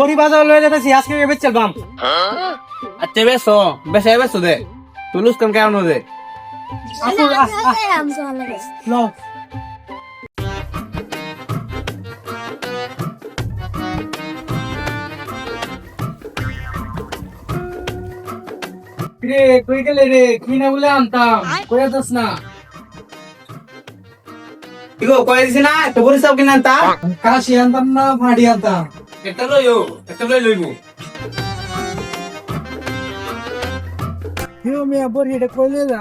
বড়ি বাজার লয়ে যেতেছি আজকে বেচে বাম। আচ্ছা বেসো বেসো দে তুলুস কম কেমন দে আসো লও রে কই গেলে রে কি না বলে আনতাম কই আছস না ইগো কই দিছ না তো বড়ি সব কিনা তা কাশি আনতাম না ফাড়ি আনতাম একটা লইবো হিও মিয়া বড়ি এটা কইলে যা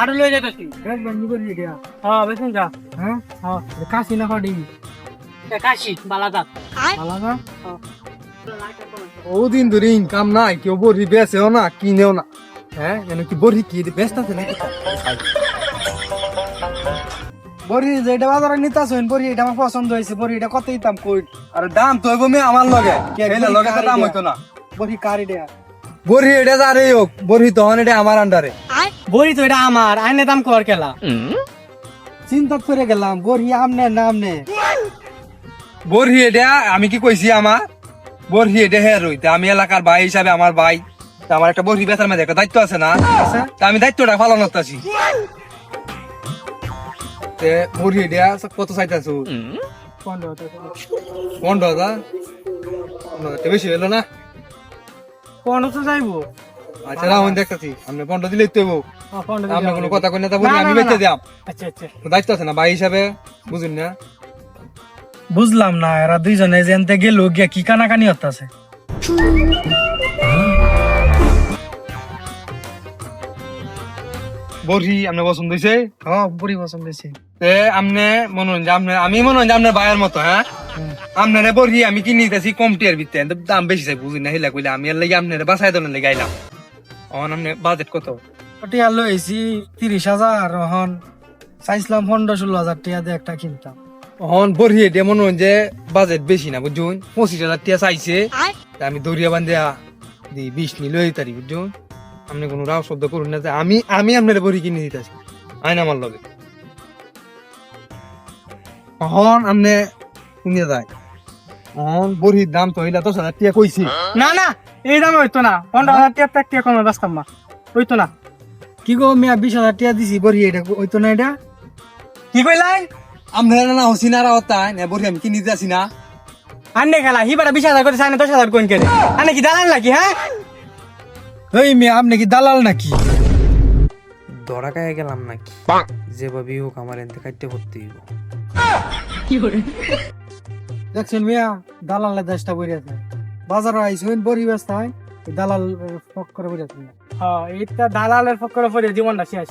আর লয়ে যেতেছি এক বন্ধু বড়ি এটা হ্যাঁ বেশন যা হ্যাঁ হ্যাঁ কাশি না ফাড়ি কাশি বালাদা বালাদা ও দিন ধরে ইনকাম নাই কেউ বড়ি বেচেও না কিনেও না হ্যাঁ এনে কি বড়ি কি বেচতে আছে নাকি বড়ি যেটা বাজারে নিতাছেন বড়ি এটা আমার পছন্দ হয়েছে বড়ি এটা কত দিতাম কই আর দাম তো হইব মে আমার লগে এলে লগে তো দাম হইতো না বড়ি কার এটা বড়ি এটা যারে হোক বড়ি তখন এটা আমার আন্ডারে বড়ি তো এটা আমার আইনে দাম কর কেলা চিন্তা করে গেলাম বড়ি আমনে না আমনে বড়ি এটা আমি কি কইছি আমার বড়ি এটা হে রইতে আমি এলাকার ভাই হিসাবে আমার ভাই তা আমার একটা বড়ি বেচার মধ্যে একটা দায়িত্ব আছে না তা আমি দায়িত্বটা পালন করতেছি তে বড়ি এটা কত চাইতাছো 15,000 বেশি হলো না কোন তো যাইবো আচ্ছা রাহুন দেখতেছি আপনি 15 দিলেই তো হইবো আপনি কোনো কথা কই না তা বলি না, আমি না, বেচে না। দিলাম আচ্ছা আচ্ছা দায়িত্ব আছে না ভাই হিসাবে বুঝুন না বুঝলাম না এরা দুইজনে যেনতে গেল গিয়া কি কানাকানি হতাছে বড়ি আপনি পছন্দ হইছে হ্যাঁ বুড়ি পছন্দ হয়েছে তে আমনে মনে হন যে আমি মনে হন যে আপনার ভাইয়ের মতো হ্যাঁ আপনারে বড়ি আমি কিনে দিতেছি কম টিয়ার ভিতরে কিন্তু দাম বেশি চাই বুঝি না হিলা কইলে আমি এর লাগি আপনারে বাসায় দলের লাগি আইলাম অন আপনি বাজেট কত ওটি আর লইছি 30,000 হন চাইছিলাম 15-16,000 টাকা দিয়ে একটা কিনতাম অন বড়ি এটা মনে হন যে বাজেট বেশি না বুঝুন 25,000 টাকা চাইছে তা আমি দরিয়া বান্ধিয়া দি 20 নি লই তারি বুঝুন আপনি কোনো রাও শব্দ করুন না যে আমি আপনার বড়ি কিনে দিতেছি আইন আমার লগে হন আপনি কিনে যায় হন বড়ির দাম তো হইলা 10,000 টাকা কইছি না না এই দাম হইতো না 15,000 টাকা কমে বাঁচতাম না হইতো না কি গো মিয়া 20,000 টাকা দিছি বড়ি এটা হইতো না এটা কি কইলাই আপনারা না হসিনারা হতা না বড়ি আমি কিনে দিতেছি না আন্নে খেলা হিবাটা 20,000 করে চাই না 10,000 কোন করে আনে কি দালাল নাকি হ্যাঁ এই মিয়া আপনি কি দালাল নাকি ধরা খাইয়া গেলাম নাকি যেভাবে হোক আমার এনতে কাটতে করতে হইব দেখছেন মিয়া দালালের দেশটা বইরে আছে বাজারে আইছেন বড়ি ব্যস্ত হয় দালাল ফক করে বইরে আছে হ্যাঁ এইটা দালালের ফক করে পড়ে জীবনটা শেষ